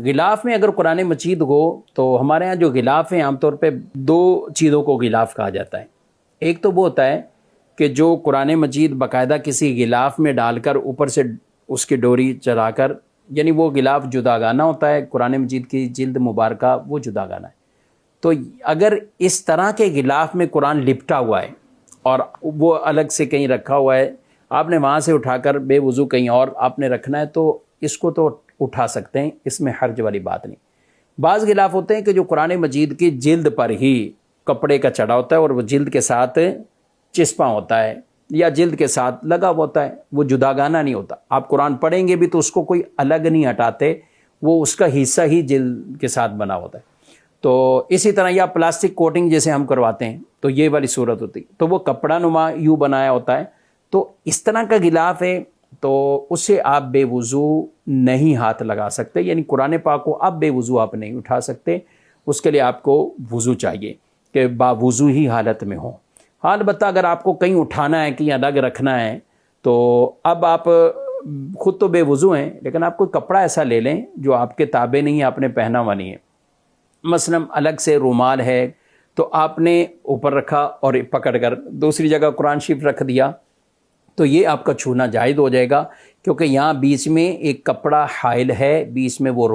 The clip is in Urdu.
غلاف میں اگر قرآن مجید ہو تو ہمارے ہاں جو غلاف ہیں عام طور پہ دو چیزوں کو غلاف کہا جاتا ہے۔ ایک تو وہ ہوتا ہے کہ جو قرآن مجید باقاعدہ کسی غلاف میں ڈال کر اوپر سے اس کی ڈوری چلا کر، یعنی وہ غلاف جداگانہ ہوتا ہے، قرآن مجید کی جلد مبارکہ وہ جداگانہ ہے۔ تو اگر اس طرح کے غلاف میں قرآن لپٹا ہوا ہے اور وہ الگ سے کہیں رکھا ہوا ہے، آپ نے وہاں سے اٹھا کر بے وضو کہیں اور آپ نے رکھنا ہے تو اس کو تو اٹھا سکتے ہیں، اس میں حرج والی بات نہیں۔ بعض غلاف ہوتے ہیں کہ جو قرآن مجید کی جلد پر ہی کپڑے کا چڑھا ہوتا ہے اور وہ جلد کے ساتھ چسپاں ہوتا ہے یا جلد کے ساتھ لگا ہوتا ہے، وہ جداگانہ نہیں ہوتا۔ آپ قرآن پڑھیں گے بھی تو اس کو کوئی الگ نہیں ہٹاتے، وہ اس کا حصہ ہی جلد کے ساتھ بنا ہوتا ہے۔ تو اسی طرح یا پلاسٹک کوٹنگ جیسے ہم کرواتے ہیں تو یہ والی صورت ہوتی، تو وہ کپڑا نما یوں بنایا ہوتا ہے، تو اس طرح کا غلاف ہے تو اسے آپ بے وضو نہیں ہاتھ لگا سکتے، یعنی قرآن پاک کو آپ بے وضو آپ نہیں اٹھا سکتے، اس کے لیے آپ کو وضو چاہیے کہ باوضو ہی حالت میں ہو۔ ہاں البتہ اگر آپ کو کہیں اٹھانا ہے، کہیں الگ رکھنا ہے تو اب آپ خود تو بے وضو ہیں لیکن آپ کوئی کپڑا ایسا لے لیں جو آپ کے تابع نہیں ہے، آپ نے پہنا ہوا نہیں ہے۔ مثلا الگ سے رومال ہے تو آپ نے اوپر رکھا اور پکڑ کر دوسری جگہ قرآن شریف رکھ دیا تو یہ آپ کا چھونا جائز ہو جائے گا، کیونکہ یہاں بیچ میں ایک کپڑا حائل ہے، بیچ میں وہ